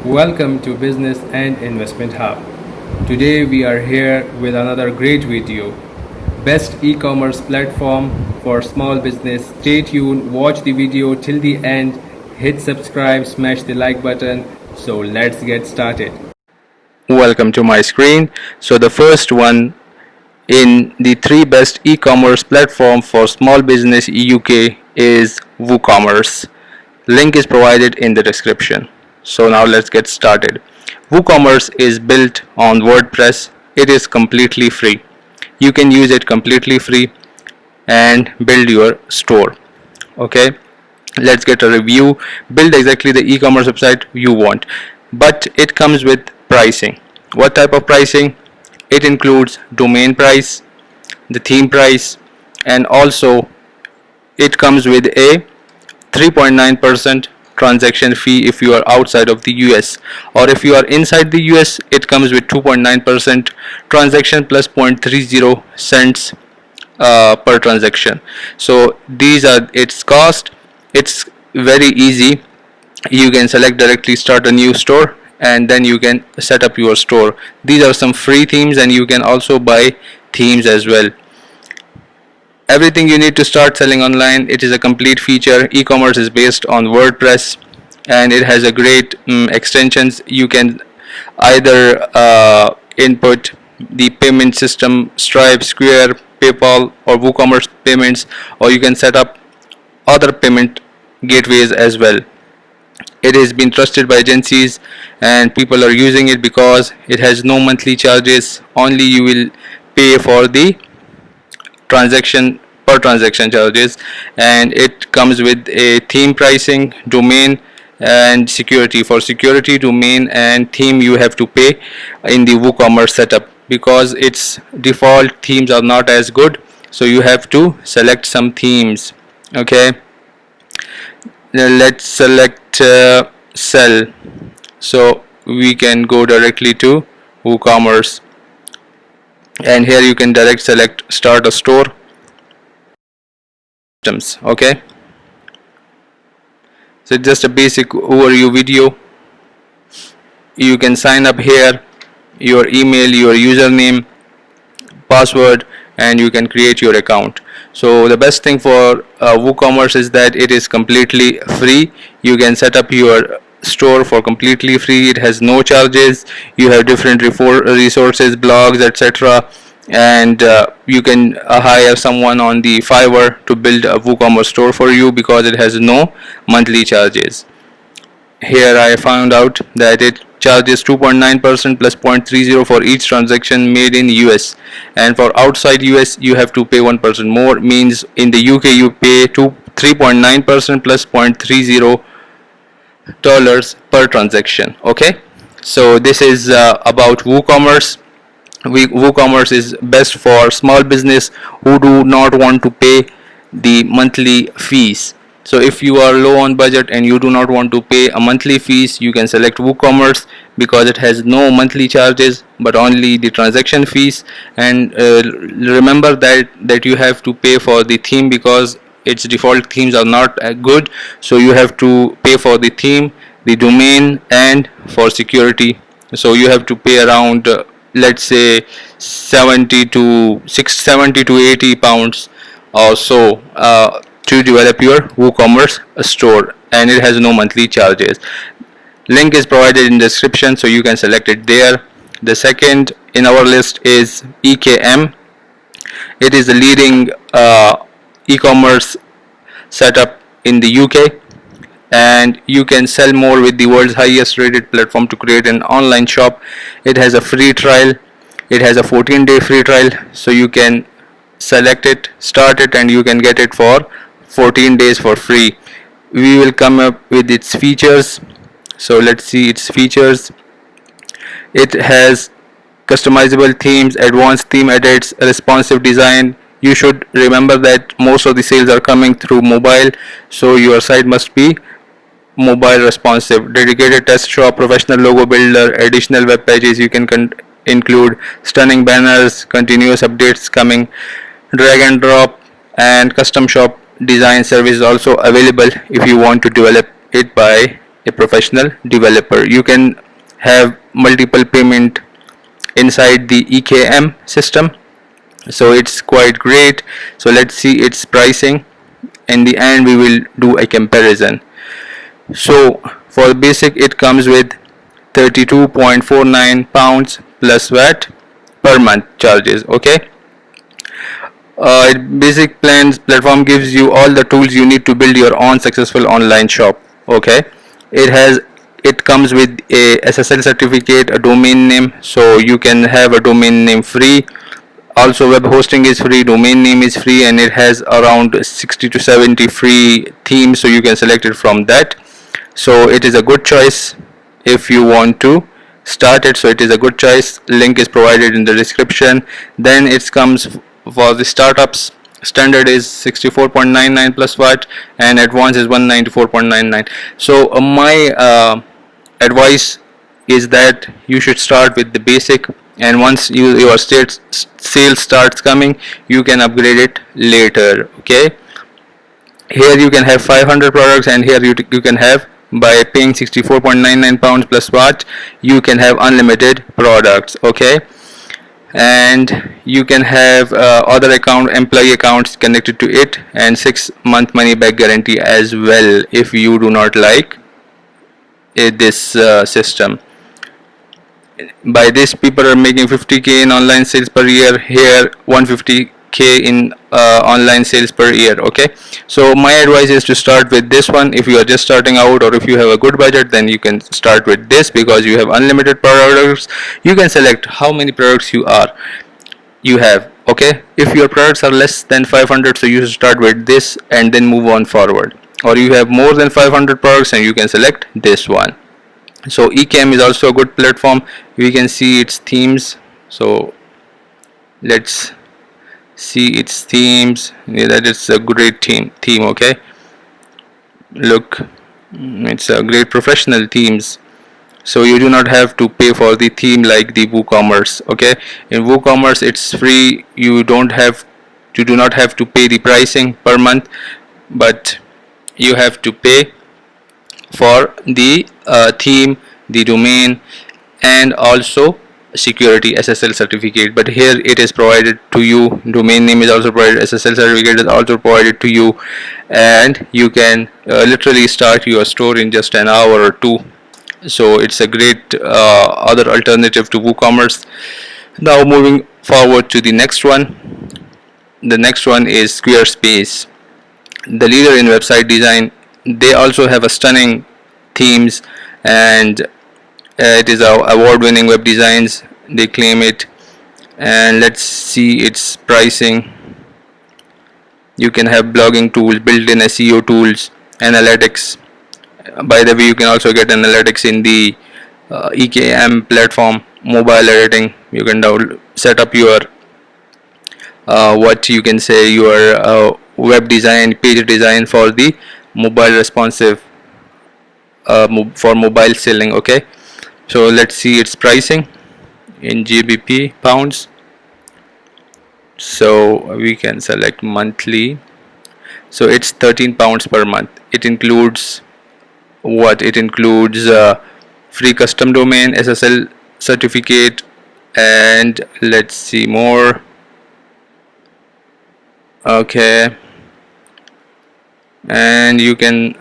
Welcome to Business and Investment Hub. Today we are here with another great video. Best e-commerce platform for small business. Stay tuned, watch the video till the end, hit subscribe, smash the like button. So let's get started. Welcome to my screen. So the first one in the three best e-commerce platform for small business UK is WooCommerce. Link is provided in the description. So now let's get started. WooCommerce is built on WordPress. It is completely free. You can use it completely free and build your store. Okay, let's get a review. Build exactly the e-commerce website you want, but it comes with pricing. What type of pricing? It includes domain price, the theme price, and also it comes with a 3.9% transaction fee if you are outside of the US, or if you are inside the US it comes with 2.9% transaction plus 0.30 cents per transaction. So these are its cost. It's very easy. You can select directly start a new store and then you can set up your store. These are some free themes and you can also buy themes as well. Everything you need to start selling online. It is a complete feature. E-commerce is based on WordPress and it has a great extensions. You can either input the payment system Stripe, Square, PayPal or WooCommerce payments, or you can set up other payment gateways as well. It has been trusted by agencies and people are using it because it has no monthly charges. Only you will pay for the transaction per transaction charges, and it comes with a theme pricing, domain and security. For security, domain and theme you have to pay in the WooCommerce setup because its default themes are not as good, so you have to select some themes. Okay, now let's select sell. So we can go directly to WooCommerce and here you can direct select start a store. Okay, so just a basic overview video. You can sign up here, your email, your username, password, and you can create your account. So the best thing for WooCommerce is that it is completely free. You can set up your store for completely free. It has no charges. You have different resources, blogs, etc. And you can hire someone on the Fiverr to build a WooCommerce store for you because it has no monthly charges. Here I found out that it charges 2.9% plus 0.30 for each transaction made in US, and for outside US you have to pay 1% more. Means in the UK you pay 3.9% plus 0.30 dollars per transaction. Okay, so this is about WooCommerce. WooCommerce is best for small business who do not want to pay the monthly fees. So if you are low on budget and you do not want to pay a monthly fees, you can select WooCommerce because it has no monthly charges but only the transaction fees. And remember that you have to pay for the theme because its default themes are not good. So you have to pay for the theme, the domain, and for security. So you have to pay around let's say 70 to 80 pounds or so to develop your WooCommerce store, and it has no monthly charges. Link is provided in the description so you can select it there. The second in our list is EKM. It is the leading e-commerce setup in the UK, and you can sell more with the world's highest rated platform to create an online shop. It has a free trial. It has a 14-day free trial, so you can select it, start it, and you can get it for 14 days for free. We will come up with its features. So let's see its features. It has customizable themes, advanced theme edits, responsive design. You should remember that most of the sales are coming through mobile, so your site must be mobile responsive. Dedicated test shop, professional logo builder, additional web pages. You can include stunning banners, continuous updates coming, drag and drop, and custom shop design service is also available if you want to develop it by a professional developer. You can have multiple payment inside the EKM system, so it's quite great. So let's see its pricing. In the end we will do a comparison. So for the basic it comes with 32.49 pounds plus VAT per month charges. Okay, basic plans platform gives you all the tools you need to build your own successful online shop. Okay, it comes with a SSL certificate, a domain name, so you can have a domain name free. Also web hosting is free, domain name is free, and it has around 60 to 70 free themes, so you can select it from that. So it is a good choice if you want to start it. So it is a good choice. Link is provided in the description. Then it comes for the startups. Standard is 64.99 plus VAT, and advanced is 194.99. So my advice is that you should start with the basic, and once your sales starts coming, you can upgrade it later. Okay, here you can have 500 products, and here you can have, by paying 64.99 pounds plus VAT, you can have unlimited products. Okay, and you can have other employee accounts connected to it, and 6-month money back guarantee as well if you do not like this system. By this, people are making 50k in online sales per year. Here 150k in online sales per year. Okay, so my advice is to start with this one. If you are just starting out, or if you have a good budget, then you can start with this, because you have unlimited products. You can select how many products you have. Okay, if your products are less than 500, so you start with this and then move on forward. Or you have more than 500 products, and you can select this one. So Ecamm is also a good platform. We can see its themes. So let's see its themes. Yeah, that is a great theme. Okay, look, it's a great professional themes. So you do not have to pay for the theme like the WooCommerce. Okay, in WooCommerce it's free. You do not have to pay the pricing per month, but you have to pay for the theme, the domain, and also security SSL certificate. But here it is provided to you. Domain name is also provided, SSL certificate is also provided to you, and you can literally start your store in just an hour or two. So it's a great other alternative to WooCommerce. Now moving forward to the next one. The next one is Squarespace, the leader in website design. They also have a stunning themes, and it is award-winning web designs, they claim it. And let's see its pricing. You can have blogging tools, built-in SEO tools, analytics. By the way, you can also get analytics in the EKM platform. Mobile editing, you can set up your your web design, page design for the mobile responsive, for mobile selling. Okay, so let's see its pricing in GBP pounds. So we can select monthly. So it's 13 pounds per month. It includes what? It includes free custom domain, SSL certificate, and let's see more. Okay, and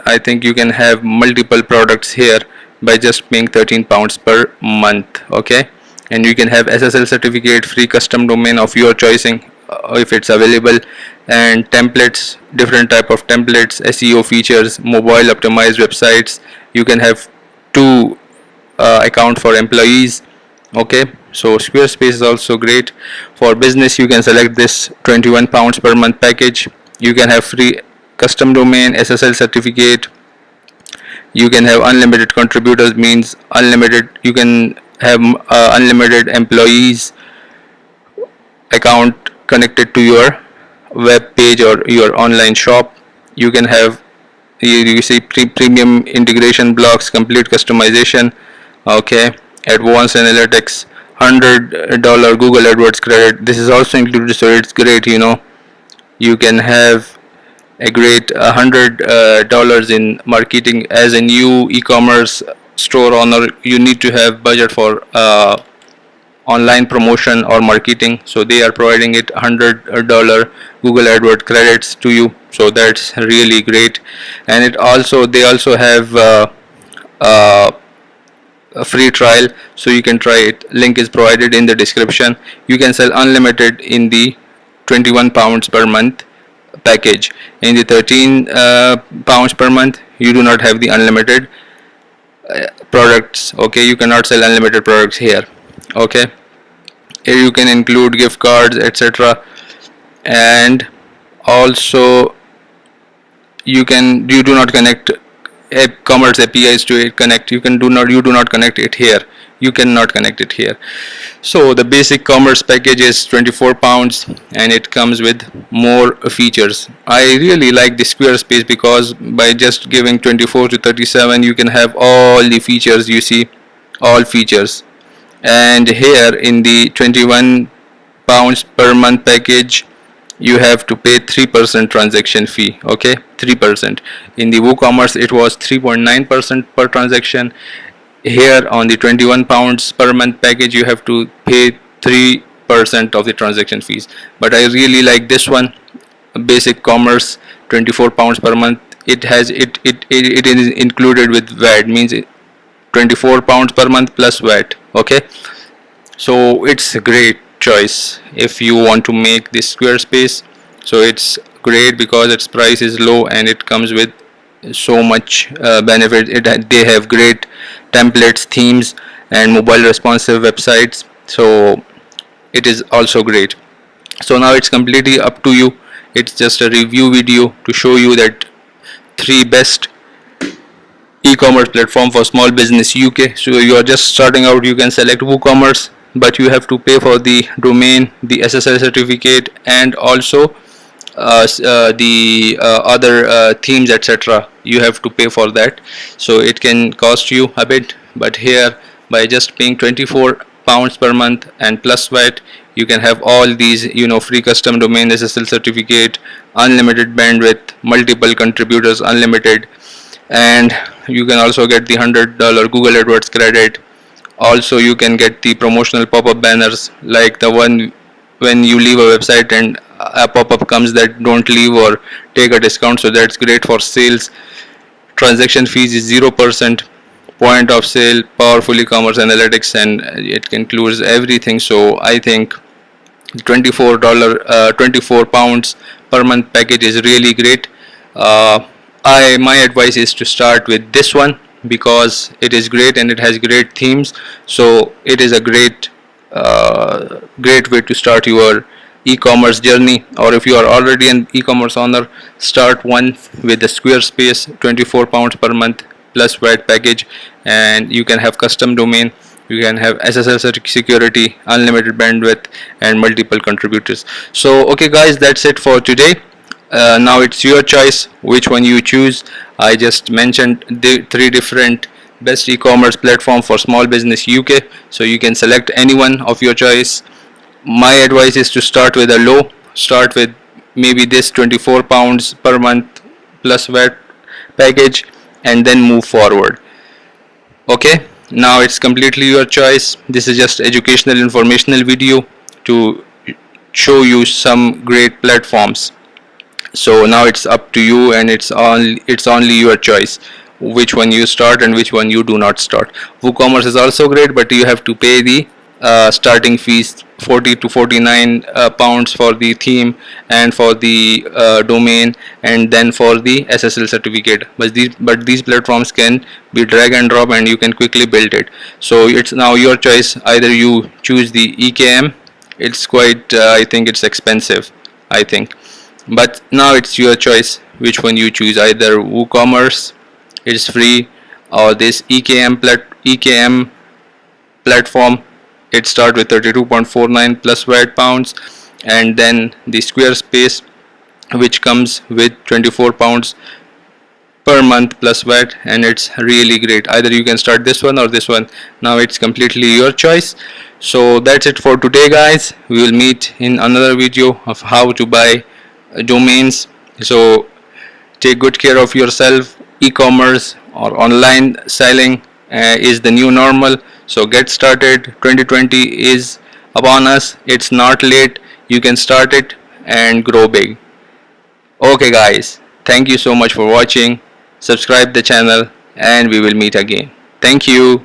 I think you can have multiple products here by just paying 13 pounds per month. Okay, and you can have SSL certificate, free custom domain of your choosing, if it's available, and templates, different type of templates, SEO features, mobile optimized websites. You can have 2 account for employees. Okay, so Squarespace is also great. For business, you can select this 21 pounds per month package. You can have free custom domain, SSL certificate. You can have unlimited contributors, means unlimited, you can have unlimited employees account connected to your web page or your online shop. You can have, you see, premium integration blocks, complete customization. Okay, advanced analytics, $100 Google AdWords credit, this is also included, so it's great. You can have a great $100 in marketing. As a new e-commerce store owner, you need to have budget for online promotion or marketing, so they are providing it $100 Google AdWords credits to you, so that's really great. And they also have a free trial, so you can try it. Link is provided in the description. You can sell unlimited in the £21 per month package. In the £13 per month, you do not have the unlimited products. Okay, you cannot sell unlimited products here. Okay, here you can include gift cards, etc. And also you do not connect commerce APIs to it. You do not connect it here. You cannot connect it here. So the basic commerce package is £24 and it comes with more features. I really like the Squarespace because by just giving 24 to 37 you can have all the features. You see all features. And here in the £21 per month package, you have to pay 3% transaction fee. Okay, 3%. In the WooCommerce it was 3.9% per transaction. Here on the £21 per month package you have to pay 3% of the transaction fees. But I really like this one, basic commerce, £24 per month. It is included with VAT, means £24 per month plus VAT. Okay, so it's a great choice if you want to make this Squarespace. So it's great because its price is low and it comes with so much benefit. They have great templates, themes, and mobile responsive websites, so it is also great. So now it's completely up to you. It's just a review video to show you that 3 best e-commerce platform for small business UK. So you are just starting out, you can select WooCommerce, but you have to pay for the domain, the SSL certificate, and also the other themes, etc. You have to pay for that, so it can cost you a bit. But here, by just paying £24 per month and plus VAT, you can have all these, free custom domain, SSL certificate, unlimited bandwidth, multiple contributors, unlimited, and you can also get the $100 Google AdWords credit. Also you can get the promotional pop-up banners, like the one when you leave a website and a pop-up comes that don't leave or take a discount, so that's great for sales. Transaction fees is 0%. Point of sale, powerful e-commerce analytics, and it includes everything. So I think £24 per month package is really great. My advice is to start with this one because it is great and it has great themes. So it is a great way to start your e-commerce journey. Or if you are already an e-commerce owner, start one with the Squarespace, £24 per month plus VAT package, and you can have custom domain, you can have SSL security, unlimited bandwidth, and multiple contributors. So okay guys, that's it for today. Now it's your choice which one you choose. I just mentioned the 3 different best e-commerce platform for small business UK, so you can select any one of your choice. My advice is to start with a low, start with maybe this £24 per month plus VAT package, and then move forward. Okay, now it's completely your choice. This is just educational informational video to show you some great platforms. So now it's up to you, and it's only your choice which one you start and which one you do not start. WooCommerce is also great, but you have to pay the starting fees, 40 to 49 pounds for the theme and for the domain, and then for the SSL certificate. But these platforms can be drag and drop and you can quickly build it. So it's now your choice. Either you choose the EKM, it's quite I think it's expensive, I think, but now it's your choice which one you choose. Either WooCommerce, it's free, or this EKM platform, it starts with 32.49 plus VAT pounds, and then the Squarespace, which comes with £24 per month plus VAT, and it's really great. Either you can start this one or this one. Now it's completely your choice. So that's it for today guys. We will meet in another video of how to buy domains. So take good care of yourself. E-commerce or online selling is the new normal. So get started. 2020 is upon us. It's not late. You can start it and grow big. Okay guys, thank you so much for watching. Subscribe the channel and we will meet again. Thank you.